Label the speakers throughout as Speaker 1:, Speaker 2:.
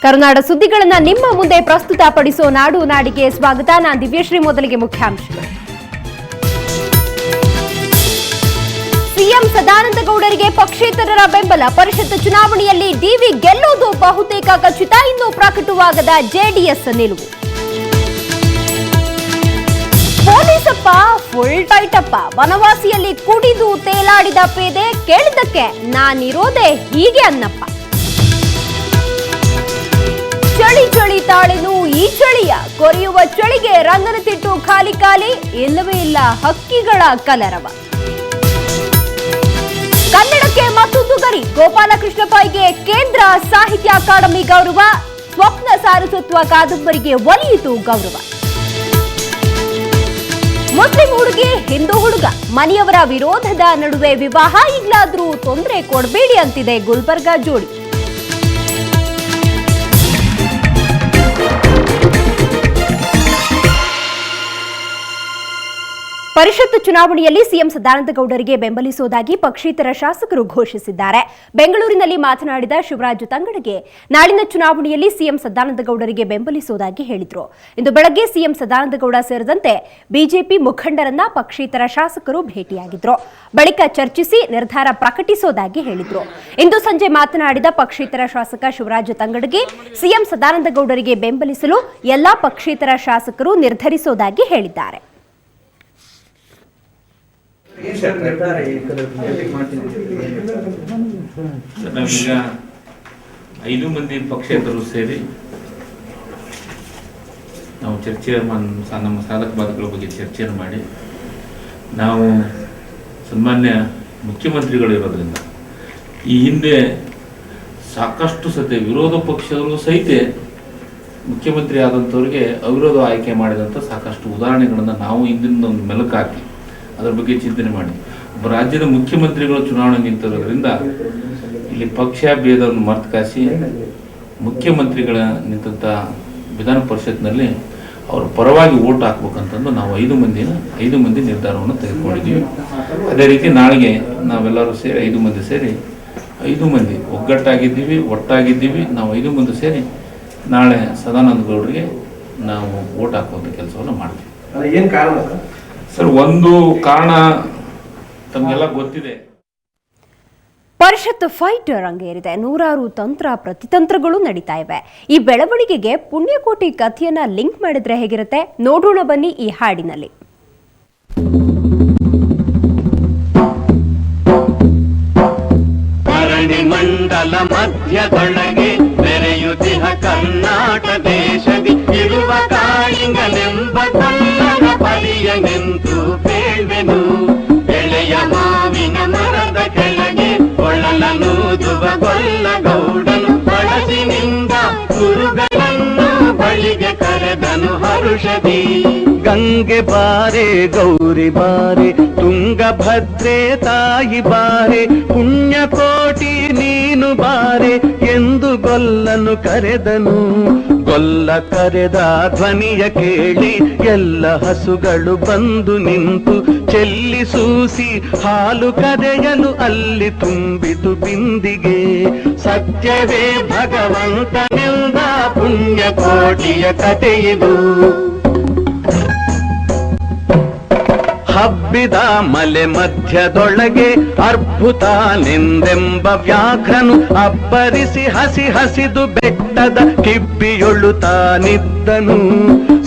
Speaker 1: ಕರುನಾಡ ಸುದ್ದಿಗಳನ್ನ ನಿಮ್ಮ ಮುಂದೆ ಪ್ರಸ್ತುತಪಡಿಸೋ ನಾಡು ನಾಡಿಗೆ ಸ್ವಾಗತ. ನಾನು ದಿವ್ಯಶ್ರೀ. ಮೊದಲಿಗೆ ಮುಖ್ಯಾಂಶಗಳು. ಸಿಎಂ ಸದಾನಂದ ಗೌಡರಿಗೆ ಪಕ್ಷೇತರರ ಬೆಂಬಲ. ಪರಿಷತ್ ಚುನಾವಣೆಯಲ್ಲಿ ಡಿವಿ ಗೆಲ್ಲುವುದು ಬಹುತೇಕ ಖಚಿತ. ಇನ್ನೂ ಪ್ರಕಟವಾಗದ ಜೆಡಿಎಸ್ ನಿಲುವು. ಪೊಲೀಸಪ್ಪ ಫುಲ್ ಟೈಟಪ್ಪ. ವನವಾಸಿಯಲ್ಲಿ ಕುಡಿದು ತೇಲಾಡಿದ ಪೇದೆ. ಕೇಳಿದ್ದಕ್ಕೆ ನಾನಿರೋದೆ ಹೀಗೆ ಅನ್ನಪ್ಪ. ಚಳಿ ಚಳಿ ತಾಳೆನು ಈ ಚಳಿಯ. ಕೊರೆಯುವ ಚಳಿಗೆ ರಂಗನತಿಟ್ಟು ಖಾಲಿ ಖಾಲಿ. ಇಲ್ಲವೇ ಇಲ್ಲ ಹಕ್ಕಿಗಳ ಕಲರವ. ಕನ್ನಡಕ್ಕೆ ಮತ್ತೊಂದು ಗರಿ. ಗೋಪಾಲಕೃಷ್ಣ ಪೈಗೆ ಕೇಂದ್ರ ಸಾಹಿತ್ಯ ಅಕಾಡೆಮಿ ಗೌರವ. ಸ್ವಪ್ನ ಸಾರಸತ್ವ ಕಾದಂಬರಿಗೆ ಒಲಿಯಿತು ಗೌರವ. ಮುಸ್ಲಿಂ ಹುಡುಗಿ ಹಿಂದೂ ಹುಡುಗ. ಮನೆಯವರ ವಿರೋಧದ ನಡುವೆ ವಿವಾಹ. ಈಗಲಾದ್ರೂ ತೊಂದರೆ ಕೊಡಬೇಡಿ ಅಂತಿದೆ ಗುಲ್ಬರ್ಗಾ ಜೋಡಿ. ಪರಿಷತ್ ಚುನಾವಣೆಯಲ್ಲಿ ಸಿಎಂ ಸದಾನಂದ ಗೌಡರಿಗೆ ಬೆಂಬಲಿಸುವುದಾಗಿ ಪಕ್ಷೇತರ ಶಾಸಕರು ಘೋಷಿಸಿದ್ದಾರೆ. ಬೆಂಗಳೂರಿನಲ್ಲಿ ಮಾತನಾಡಿದ ಶಿವರಾಜ್ ತಂಗಡಗೆ ನಾಳಿನ ಚುನಾವಣೆಯಲ್ಲಿ ಸಿಎಂ ಸದಾನಂದ ಗೌಡರಿಗೆ ಬೆಂಬಲಿಸುವುದಾಗಿ ಹೇಳಿದರು. ಇಂದು ಬೆಳಗ್ಗೆ ಸಿಎಂ ಸದಾನಂದ ಗೌಡ ಸೇರಿದಂತೆ ಬಿಜೆಪಿ ಮುಖಂಡರನ್ನ ಪಕ್ಷೇತರ ಶಾಸಕರು ಭೇಟಿಯಾಗಿದ್ರು. ಬಳಿಕ ಚರ್ಚಿಸಿ ನಿರ್ಧಾರ ಪ್ರಕಟಿಸುವುದಾಗಿ ಹೇಳಿದರು. ಇಂದು ಸಂಜೆ ಮಾತನಾಡಿದ ಪಕ್ಷೇತರ ಶಾಸಕ ಶಿವರಾಜ್ ತಂಗಡಗೆ ಸಿಎಂ ಸದಾನಂದ ಗೌಡರಿಗೆ ಬೆಂಬಲಿಸಲು ಎಲ್ಲಾ ಪಕ್ಷೇತರ ಶಾಸಕರು ನಿರ್ಧರಿಸುವುದಾಗಿ ಹೇಳಿದ್ದಾರೆ.
Speaker 2: ನಾವೀಗ 5 ಮಂದಿ ಪಕ್ಷೇತರರು ಸೇರಿ ನಾವು ನಮ್ಮ ಸಾಧಕ ಬಾಧಕಗಳ ಬಗ್ಗೆ ಚರ್ಚೆಯನ್ನು ಮಾಡಿ ನಾವು ಸನ್ಮಾನ್ಯ ಮುಖ್ಯಮಂತ್ರಿಗಳು ಇರೋದ್ರಿಂದ ಈ ಹಿಂದೆ ಸಾಕಷ್ಟು ಸತೆ ವಿರೋಧ ಪಕ್ಷಗಳು ಸಹಿತ ಮುಖ್ಯಮಂತ್ರಿ ಆದಂಥವ್ರಿಗೆ ಅವಿರೋಧ ಆಯ್ಕೆ ಮಾಡಿದಂಥ ಸಾಕಷ್ಟು ಉದಾಹರಣೆಗಳನ್ನು ನಾವು ಹಿಂದಿನ ಒಂದು ಮೆಲುಕಾಕಿ ಅದರ ಬಗ್ಗೆ ಚಿಂತನೆ ಮಾಡಿ ಒಬ್ಬ ರಾಜ್ಯದ ಮುಖ್ಯಮಂತ್ರಿಗಳು ಚುನಾವಣೆ ನಿಂತಿರೋದ್ರಿಂದ ಇಲ್ಲಿ ಪಕ್ಷ ಭೇದವನ್ನು ಮರ್ತಕಾಸಿ ಮುಖ್ಯಮಂತ್ರಿಗಳ ನಿಂತ ವಿಧಾನ ಪರಿಷತ್ನಲ್ಲಿ ಅವ್ರ ಪರವಾಗಿ ಓಟ್ ಹಾಕ್ಬೇಕಂತಂದು ನಾವು 5 ಮಂದಿ ನಿರ್ಧಾರವನ್ನು ತೆಗೆದುಕೊಂಡಿದ್ದೀವಿ. ಅದೇ ರೀತಿ ನಾಳೆಗೆ ನಾವೆಲ್ಲರೂ ಸೇರಿ 5 ಮಂದಿ ಸೇರಿ 5 ಮಂದಿ ಒಟ್ಟಾಗಿದ್ದೀವಿ. ನಾವು 5 ಮಂದಿ ಸೇರಿ ನಾಳೆ ಸದಾನಂದ ಗೌಡರಿಗೆ ನಾವು ಓಟ್ ಹಾಕುವಂಥ ಕೆಲಸವನ್ನು ಮಾಡ್ತೀವಿ.
Speaker 3: ಏನು ಕಾರಣ
Speaker 2: ಸರ್? ಒಂದು ಕಾರಣ ತಮಗೆಲ್ಲ ಗೊತ್ತಿದೆ.
Speaker 1: ಪರಿಷತ್ ಫೈಟ್ ರಂಗೇರಿದೆ. ನೂರಾರು ತಂತ್ರ ಪ್ರತಿತಂತ್ರಗಳು ನಡೀತಾ ಇವೆ. ಈ ಬೆಳವಣಿಗೆಗೆ ಪುಣ್ಯಕೋಟಿ ಕಥೆಯನ್ನ ಲಿಂಕ್ ಮಾಡಿದ್ರೆ ಹೇಗಿರುತ್ತೆ ನೋಡೋಣ ಬನ್ನಿ ಈ ಹಾಡಿನಲ್ಲಿ.
Speaker 4: ಮಂಡಲ ಮಧ್ಯದೊಳಗೆ ಬೆರೆಯುತ್ತಿಹ ಕರ್ನಾಟ ದೇಶದಿ ಇರುವ ಕಾಳಿಂಗನೆಂಬ ಕನ್ನಡ ಪರಿಯನೆಂದು ಬೇಳ್ವೆನು. ಎಳೆಯ ಮಾವಿನ ಮರದ ಕೆಳಗೆ ಒಳ್ಳಲನೂದುವ ಗೊಲ್ಲಗೌಡನು ಬಳಸಿನಿಂದ ಗುರುಗಳನ್ನು ಬಳಿಗೆ ಕರೆದನು ಹರುಷದಿ. ಗಂಗೆ ಬಾರೆ ಗೌರಿ ಬಾರೆ ತುಂಗಭದ್ರೆ ತಾಯಿ ಬಾರೆ ಪುಣ್ಯಕೋಟಿ ನೀನು ಬಾರೆ ಎಂದು ಗೊಲ್ಲನು ಕರೆದನು. ಗೊಲ್ಲ ಕರೆದ ಧ್ವನಿಯ ಕೇಳಿ ಎಲ್ಲ ಹಸುಗಳು ಬಂದು ನಿಂತು ಚೆಲ್ಲಿ ಸೂಸಿ ಹಾಲು ಕರೆಯಲು ಅಲ್ಲಿ ತುಂಬಿತು ಬಿಂದಿಗೆ. ಸತ್ಯವೇ ಭಗವಂತನಿಂದ ಪುಣ್ಯಕೋಟಿಯ ಕಥೆಯಿದು. ಹಬ್ಬಿದ ಮಲೆ ಮಧ್ಯದೊಳಗೆ ಅರ್ಭುತನೆಂದೆಂಬ ವ್ಯಾಘ್ರನು ಅಬ್ಬರಿಸಿ ಹಸಿದು ಬೆಟ್ಟದ ಕಿಬ್ಬಿಯೊಳುತ್ತಾನಿದ್ದನು.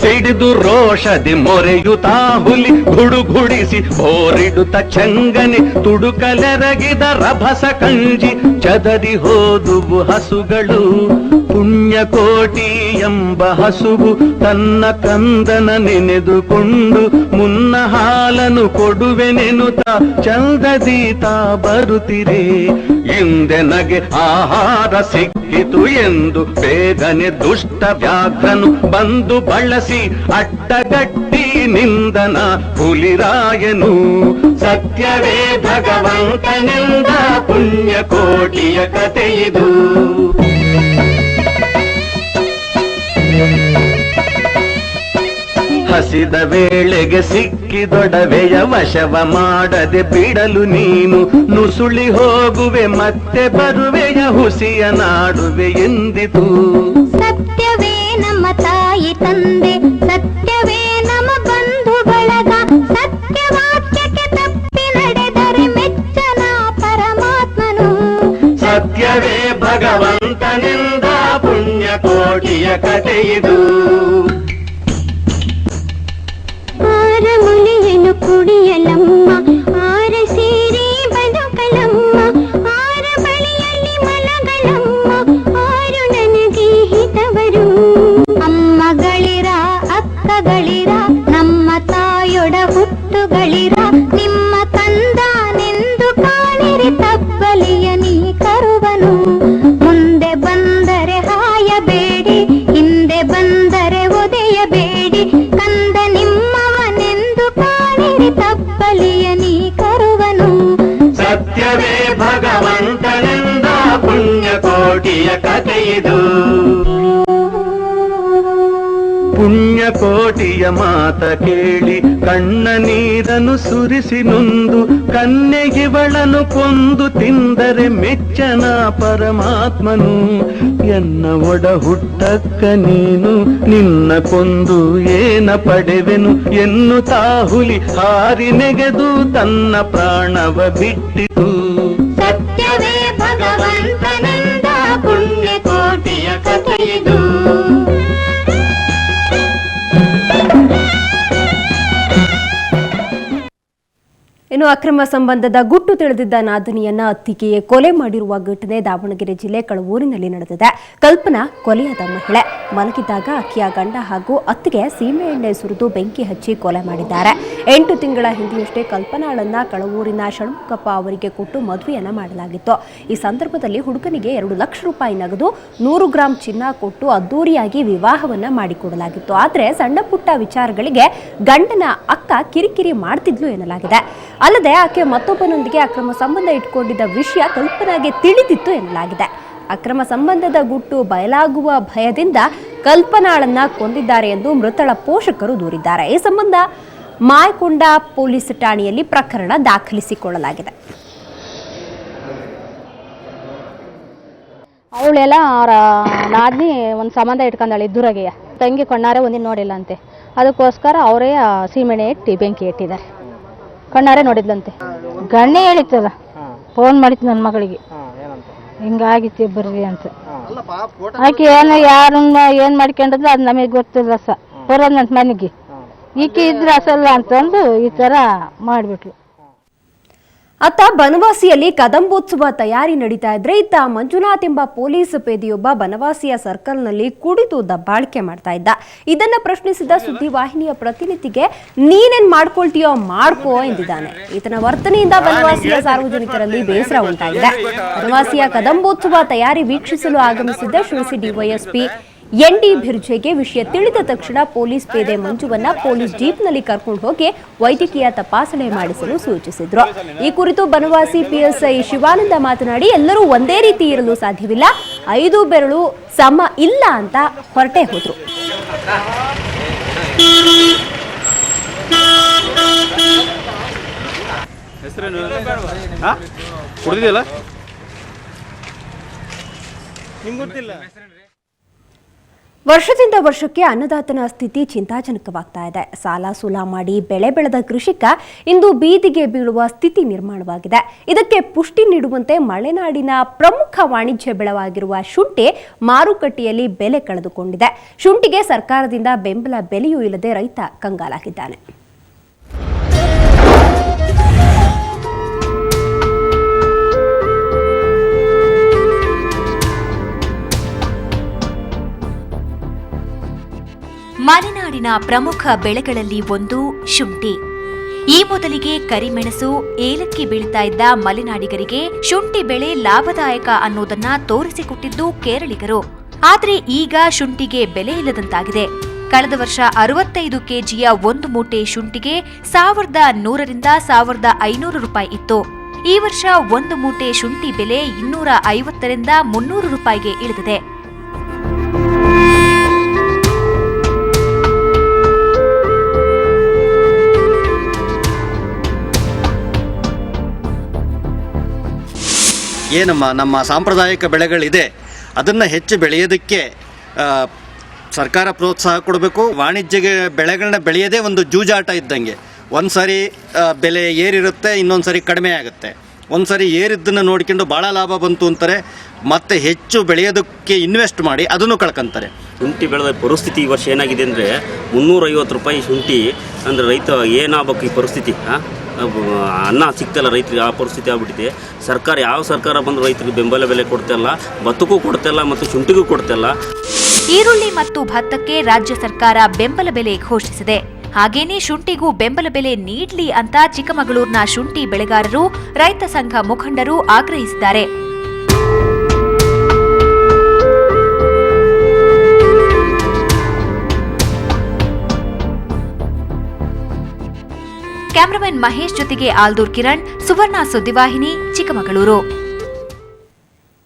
Speaker 4: ಸಿಡಿದು ರೋಷದಿ ಮೊರೆಯುತ್ತಾ ಹುಲಿ ಗುಡುಗುಡಿಸಿ ಹೋರಿಡುತ್ತ ಚಂಗನೆ ತುಡುಕಲೆರಗಿದ ರಭಸ ಕಂಜಿ ಚದರಿ ಹೋದುವು ಹಸುಗಳು. ಪುಣ್ಯಕೋಟಿ ಎಂಬ ಹಸುವು ತನ್ನ ಕಂದನ ನೆನೆದುಕೊಂಡು ಮುನ್ನ ಹಾಲನು ಕೊಡುವೆನೆನುತ ಚಂದದೀತ ಬರುತ್ತಿರೆ. ಹಿಂದೆ ನಗೆ ಆಹಾರ ಸಿಕ್ಕಿತು ಎಂದು ಬೇಗನೆ ದುಷ್ಟ ವ್ಯಾಘ್ರನು ಬಂದು ಬಳಸಿ ಅಡ್ಡಗಟ್ಟಿ ನಿಂದನ ಹುಲಿರಾಯನು. ಸತ್ಯವೇ ಭಗವಂತನಿಂದ ಪುಣ್ಯಕೋಟಿಯ ಕಥೆಯಿದು. ಹಸಿದ ವೇಳೆಗೆ ಸಿಕ್ಕಿದೊಡವೆಯ ವಶವ ಮಾಡದೆ ಬಿಡಲು ನೀನು ನುಸುಳಿ ಹೋಗುವೆ ಮತ್ತೆ ಬರುವೆಯ ಹುಸಿಯ ನಾಡುವೆ ಎಂದಿತು. ಭಗವಂತನಿಂದ ಪುಣ್ಯ ಕೋಟಿಯ ಕಥೆಯಿದು.
Speaker 3: ಆರಮುಲೆಯನ್ನು ಕುಡಿಯಲಮ್ಮ, ಆರ ಸೇರಿ ಬದುಕಲಮ್ಮ, ಆರ ಬಳಿಯಲ್ಲಿ ಮಲಗಳಮ್ಮ, ಆರು ನನಗೆ ಹಿತವರು. ಅಮ್ಮಗಳಿರ, ಅಕ್ಕಗಳಿರ, ನಮ್ಮ ತಾಯೊಡ ಹುಟ್ಟುಗಳಿರ, ನಿಮ್ಮ ತಂದಾನೆಂದು ಕಾಣಿರಿ ತಬ್ಬಲಿಯ ನೀ ಕರುವನು. ಮುಂದೆ ಬಂದರೆ ಹಾಯಬೇಡಿ, ಹಿಂದೆ ಬಂದರೆ ಒದೆಯಬೇಡಿ, ಕಂದ ನಿಮ್ಮವನೆಂದು ಕಾಣಿರಿ ತಬ್ಬಲಿಯ ನೀ ಕರುವನು.
Speaker 4: ಸತ್ಯವೇ ಭಗವಂತನಿಂದ ಪುಣ್ಯ ಕೋಟಿಯ ಕಥೆಯಿದು. ಪುಣ್ಯ ಕೋಟಿಯ ಮಾತ ಕೇಳಿ ಕಣ್ಣ ನೀರನ್ನು ಸುರಿಸಿ ನೊಂದು ಕನ್ಯೆಗಿವಳನು ಕೊಂದು ತಿಂದರೆ ಮೆಚ್ಚನ ಪರಮಾತ್ಮನು. ಎನ್ನ ಒಡ ಹುಟ್ಟಕ್ಕ ನೀನು ನಿನ್ನ ಕೊಂದು ಏನ ಪಡೆವೆನು ಎನ್ನುತ್ತಾ ಹುಲಿ ಹಾರಿ ನೆಗೆದು ತನ್ನ ಪ್ರಾಣವ ಬಿಟ್ಟಿತು.
Speaker 3: ಸತ್ಯವೇ ಭಗವಂತನಿಂದ ಪುಣ್ಯ ಕೋಟಿಯ ಕಥೆಯಿದು.
Speaker 1: ಇನ್ನು ಅಕ್ರಮ ಸಂಬಂಧದ ಗುಟ್ಟು ತಿಳಿದಿದ್ದ ನಾದಿನಿಯನ್ನ ಅತ್ತಿಗೆಯೇ ಕೊಲೆ ಮಾಡಿರುವ ಘಟನೆ ದಾವಣಗೆರೆ ಜಿಲ್ಲೆ ಕಳವೂರಿನಲ್ಲಿ ನಡೆದಿದೆ. ಕಲ್ಪನಾ ಕೊಲೆಯಾದ ಮಹಿಳೆ. ಮಲಗಿದ್ದಾಗ ಆಕೆಯ ಗಂಡ ಹಾಗೂ ಅತ್ತಿಗೆ ಸೀಮೆ ಎಣ್ಣೆ ಸುರಿದು ಬೆಂಕಿ ಹಚ್ಚಿ ಕೊಲೆ ಮಾಡಿದ್ದಾರೆ. 8 ತಿಂಗಳ ಹಿಂದೆಯಷ್ಟೇ ಕಲ್ಪನಾಳನ್ನ ಕಳವೂರಿನ ಷಣ್ಮುಖಪ್ಪ ಅವರಿಗೆ ಕೊಟ್ಟು ಮದುವೆಯನ್ನ ಮಾಡಲಾಗಿತ್ತು. ಈ ಸಂದರ್ಭದಲ್ಲಿ ಹುಡುಗನಿಗೆ 2 ಲಕ್ಷ ರೂಪಾಯಿ ನಗದು 100 ಗ್ರಾಂ ಚಿನ್ನ ಕೊಟ್ಟು ಅದ್ದೂರಿಯಾಗಿ ವಿವಾಹವನ್ನ ಮಾಡಿಕೊಡಲಾಗಿತ್ತು. ಆದರೆ ಸಣ್ಣ ಪುಟ್ಟ ವಿಚಾರಗಳಿಗೆ ಗಂಡನ ಅಕ್ಕ ಕಿರಿಕಿರಿ ಮಾಡ್ತಿದ್ಲು ಎನ್ನಲಾಗಿದೆ. ಅಲ್ಲದೆ ಆಕೆ ಮತ್ತೊಬ್ಬನೊಂದಿಗೆ ಅಕ್ರಮ ಸಂಬಂಧ ಇಟ್ಕೊಂಡಿದ್ದ ವಿಷಯ ಕಲ್ಪನಾಗೆ ತಿಳಿದಿತ್ತು ಎನ್ನಲಾಗಿದೆ. ಅಕ್ರಮ ಸಂಬಂಧದ ಗುಟ್ಟು ಬಯಲಾಗುವ ಭಯದಿಂದ ಕಲ್ಪನಾಳನ್ನ ಕೊಂದಿದ್ದಾರೆ ಎಂದು ಮೃತಳ ಪೋಷಕರು ದೂರಿದ್ದಾರೆ. ಈ ಸಂಬಂಧ ಮಾಯಕೊಂಡ ಪೊಲೀಸ್ ಠಾಣೆಯಲ್ಲಿ ಪ್ರಕರಣ ದಾಖಲಿಸಿಕೊಳ್ಳಲಾಗಿದೆ.
Speaker 5: ಅವಳೆಲ್ಲ ಅವರ ನಾದಿನಿ ಒಂದು ಸಂಬಂಧ ಇಟ್ಕೊಂಡಾಳೆ ಇದ್ದೂರಾಗೆಯ ತಂಗಿ ಕಣ್ಣಾರೆ ಒಂದಿನ ನೋಡಿಲ್ಲ ಅಂತೆ. ಅದಕ್ಕೋಸ್ಕರ ಅವರೇ ಸೀಮೆಣ್ಣೆ ಇಟ್ಟು ಬೆಂಕಿ ಇಟ್ಟಿದ್ದಾರೆ. ಕಣ್ಣಾರೆ ನೋಡಿದ್ಲಂತೆ. ಗಣ್ಣೆ ಹೇಳಿತ್ತಲ್ಲ, ಫೋನ್ ಮಾಡಿತ್ತು ನನ್ನ ಮಗಳಿಗೆ, ಹಿಂಗಾಗಿತ್ತು ಬರ್ರಿ ಅಂತ. ಆಕೆ ಏನು ಯಾರನ್ನ ಏನು ಮಾಡ್ಕೊಂಡ್ರೆ ಅದು ನಮಗೆ ಗೊತ್ತಿಲ್ಲ ಬರೋದಂತ ಮನೆಗೆ. ಈಕೆ ಇದ್ರೆ ಅಸಲ್ಲ ಅಂತಂದು ಈ ಥರ ಮಾಡಿಬಿಟ್ರು.
Speaker 1: ಅತ್ತ ಬನವಾಸಿಯಲ್ಲಿ ಕದಂಬೋತ್ಸವ ತಯಾರಿ ನಡೀತಾ ಇದ್ರೆ ಇತ್ತ ಮಂಜುನಾಥ್ ಎಂಬ ಪೊಲೀಸ್ ಪೇದೆಯೊಬ್ಬ ಬನವಾಸಿಯ ಸರ್ಕಲ್ನಲ್ಲಿ ಕುಡಿದು ದಬ್ಬಾಳಿಕೆ ಮಾಡ್ತಾ ಇದ್ದ. ಇದನ್ನ ಪ್ರಶ್ನಿಸಿದ ಸುದ್ದಿವಾಹಿನಿಯ ಪ್ರತಿನಿಧಿಗೆ ನೀನೇನ್ ಮಾಡ್ಕೊಳ್ತೀಯೋ ಮಾಡ್ಕೋ ಎಂದಿದ್ದಾನೆ. ಈತನ ವರ್ತನೆಯಿಂದ ಬನವಾಸಿಯ ಸಾರ್ವಜನಿಕರಲ್ಲಿ ಬೇಸರ ಉಂಟಾಗಿದೆ. ಬನವಾಸಿಯ ಕದಂಬೋತ್ಸವ ತಯಾರಿ ವೀಕ್ಷಿಸಲು ಆಗಮಿಸಿದ್ದ ಶಿರಸಿ ಡಿವೈಎಸ್ಪಿ ಎನ್.ಡಿ. ಭಿರ್ಜೆಗೆ ವಿಷಯ ತಿಳಿದ ತಕ್ಷಣ ಪೊಲೀಸ್ ಪೇದೆ ಮಂಜುವನ್ನ ಪೊಲೀಸ್ ಜೀಪ್ನಲ್ಲಿ ಕರ್ಕೊಂಡು ಹೋಗಿ ವೈದ್ಯಕೀಯ ತಪಾಸಣೆ ಮಾಡಿಸಲು ಸೂಚಿಸಿದ್ರು. ಈ ಕುರಿತು ಬನವಾಸಿ ಪಿಎಸ್ಐ ಶಿವಾನಂದ ಮಾತನಾಡಿ, ಎಲ್ಲರೂ ಒಂದೇ ರೀತಿ ಇರಲು ಸಾಧ್ಯವಿಲ್ಲ, 5 ಬೆರಳು ಸಮ ಇಲ್ಲ ಅಂತ ಹೊರಟೆ ಹೋದ್ರು. ವರ್ಷದಿಂದ ವರ್ಷಕ್ಕೆ ಅನ್ನದಾತನ ಸ್ಥಿತಿ ಚಿಂತಾಜನಕವಾಗ್ತಾ ಇದೆ. ಸಾಲ ಸೂಲ ಮಾಡಿ ಬೆಳೆ ಬೆಳೆದ ಕೃಷಿಕ ಇಂದು ಬೀದಿಗೆ ಬೀಳುವ ಸ್ಥಿತಿ ನಿರ್ಮಾಣವಾಗಿದೆ. ಇದಕ್ಕೆ ಪುಷ್ಟಿ ನೀಡುವಂತೆ ಮಲೆನಾಡಿನ ಪ್ರಮುಖ ವಾಣಿಜ್ಯ ಬೆಳೆವಾಗಿರುವ ಶುಂಠಿ ಮಾರುಕಟ್ಟೆಯಲ್ಲಿ ಬೆಲೆ ಕಳೆದುಕೊಂಡಿದೆ. ಶುಂಠಿಗೆ ಸರ್ಕಾರದಿಂದ ಬೆಂಬಲ ಬೆಲೆಯೂ ಇಲ್ಲದೆ ರೈತ ಕಂಗಾಲಾಗಿದ್ದಾನೆ.
Speaker 6: ಮಲೆನಾಡಿನ ಪ್ರಮುಖ ಬೆಳೆಗಳಲ್ಲಿ ಒಂದು ಶುಂಠಿ. ಈ ಮೊದಲಿಗೆ ಕರಿಮೆಣಸು, ಏಲಕ್ಕಿ ಬೆಳೀತಾ ಇದ್ದ ಮಲೆನಾಡಿಗರಿಗೆ ಶುಂಠಿ ಬೆಳೆ ಲಾಭದಾಯಕ ಅನ್ನೋದನ್ನ ತೋರಿಸಿಕೊಟ್ಟಿದ್ದು ಕೇರಳಿಗರು. ಆದ್ರೆ ಈಗ ಶುಂಠಿಗೆ ಬೆಲೆ ಇಲ್ಲದಂತಾಗಿದೆ. ಕಳೆದ ವರ್ಷ 65 ಕೆಜಿಯ 1 ಮೂಟೆ ಶುಂಠಿಗೆ 1100 ರಿಂದ 1500 ರೂಪಾಯಿ ಇತ್ತು. ಈ ವರ್ಷ 1 ಮೂಟೆ ಶುಂಠಿ ಬೆಲೆ 250 ರಿಂದ 300 ರೂಪಾಯಿಗೆ ಇಳಿದಿದೆ.
Speaker 7: ಏನಮ್ಮ ನಮ್ಮ ಸಾಂಪ್ರದಾಯಿಕ ಬೆಳೆಗಳಿದೆ ಅದನ್ನು ಹೆಚ್ಚು ಬೆಳೆಯೋದಕ್ಕೆ ಸರ್ಕಾರ ಪ್ರೋತ್ಸಾಹ ಕೊಡಬೇಕು. ವಾಣಿಜ್ಯ ಬೆಳೆಗಳನ್ನ ಬೆಳೆಯೋದೇ ಒಂದು ಜೂಜಾಟ ಇದ್ದಂಗೆ. ಒಂದು ಸಾರಿ ಬೆಲೆ ಏರಿರುತ್ತೆ, ಇನ್ನೊಂದು ಸಾರಿ ಕಡಿಮೆ ಆಗುತ್ತೆ. ಒಂದು ಸರಿ ಏರಿದ್ದನ್ನು ನೋಡ್ಕೊಂಡು ಭಾಳ ಲಾಭ ಬಂತು ಅಂತಾರೆ, ಮತ್ತೆ ಹೆಚ್ಚು ಬೆಳೆಯೋದಕ್ಕೆ ಇನ್ವೆಸ್ಟ್ ಮಾಡಿ ಅದನ್ನು ಕಳ್ಕೊಂತಾರೆ.
Speaker 8: ಶುಂಠಿ ಬೆಳೆದ ಪರಿಸ್ಥಿತಿ ಈ ವರ್ಷ ಏನಾಗಿದೆ ಅಂದರೆ 350 ರೂಪಾಯಿ ಶುಂಠಿ ಅಂದರೆ ರೈತ ಏನಾಗಬೇಕು ಈ ಪರಿಸ್ಥಿತಿ? ಅನ್ನ ಸಿಗ್ತಲ್ಲ ರೈತರಿಗೆ, ಆ ಪರಿಸ್ಥಿತಿ ಆಗ್ಬಿಟ್ಟಿದೆ. ಸರ್ಕಾರ ಯಾವ ಸರ್ಕಾರ ಬಂದು ರೈತರಿಗೆ ಬೆಂಬಲ ಬೆಲೆ ಕೊಡ್ತಿಲ್ಲ, ಭತ್ತಕ್ಕೂ ಕೊಡ್ತಿಲ್ಲ ಮತ್ತು ಶುಂಠಿಗೂ ಕೊಡ್ತಿಲ್ಲ.
Speaker 6: ಈರುಳ್ಳಿ ಮತ್ತು ಭತ್ತಕ್ಕೆ ರಾಜ್ಯ ಸರ್ಕಾರ ಬೆಂಬಲ ಬೆಲೆ ಘೋಷಿಸಿದೆ. ಹಾಗೇನೇ ಶುಂಠಿಗೂ ಬೆಂಬಲ ಬೆಲೆ ನೀಡ್ಲಿ ಅಂತ ಚಿಕ್ಕಮಗಳೂರಿನ ಶುಂಠಿ ಬೆಳೆಗಾರರು, ರೈತ ಸಂಘ ಮುಖಂಡರು ಆಗ್ರಹಿಸಿದ್ದಾರೆ. ಕ್ಯಾಮರಾಮನ್ ಮಹೇಶ್ ಜೊತೆಗೆ ಆಲ್ದೂರ್ ಕಿರಣ್, ಸುವರ್ಣ ಸುದ್ದಿವಾಹಿನಿ, ಚಿಕ್ಕಮಗಳೂರು.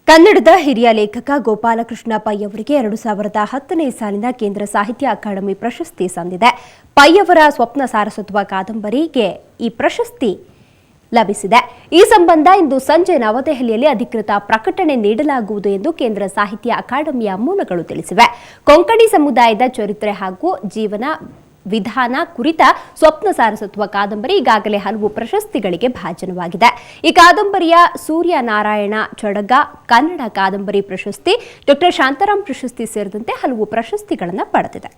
Speaker 1: ಕನ್ನಡದ ಹಿರಿಯ ಲೇಖಕ ಗೋಪಾಲಕೃಷ್ಣ ಪೈ ಅವರಿಗೆ 2010ನೇ ಸಾಲಿನ ಕೇಂದ್ರ ಸಾಹಿತ್ಯ ಅಕಾಡೆಮಿ ಪ್ರಶಸ್ತಿ ಸಂದಿದೆ. ಪೈ ಅವರ ಸ್ವಪ್ನ ಸಾರಸ್ವತ ಕಾದಂಬರಿಗೆ ಈ ಪ್ರಶಸ್ತಿ ಲಭಿಸಿದೆ. ಈ ಸಂಬಂಧ ಇಂದು ಸಂಜೆ ನವದೆಹಲಿಯಲ್ಲಿ ಅಧಿಕೃತ ಪ್ರಕಟಣೆ ನೀಡಲಾಗುವುದು ಎಂದು ಕೇಂದ್ರ ಸಾಹಿತ್ಯ ಅಕಾಡೆಮಿಯ ಮೂಲಗಳು ತಿಳಿಸಿವೆ. ಕೊಂಕಣಿ ಸಮುದಾಯದ ಚರಿತ್ರೆ ಹಾಗೂ ಜೀವನ ವಿಧಾನ ಕುರಿತ ಸ್ವಪ್ನ ಸಾರಸ್ವತ ಕಾದಂಬರಿ ಈಗಾಗಲೇ ಹಲವು ಪ್ರಶಸ್ತಿಗಳಿಗೆ ಭಾಜನವಾಗಿದೆ. ಈ ಕಾದಂಬರಿಯ ಸೂರ್ಯನಾರಾಯಣ ಚಡಗ ಕನ್ನಡ ಕಾದಂಬರಿ ಪ್ರಶಸ್ತಿ, ಡಾ ಶಾಂತಾರಾಮ್ ಪ್ರಶಸ್ತಿ ಸೇರಿದಂತೆ ಹಲವು ಪ್ರಶಸ್ತಿಗಳನ್ನು ಪಡೆದಿದೆ.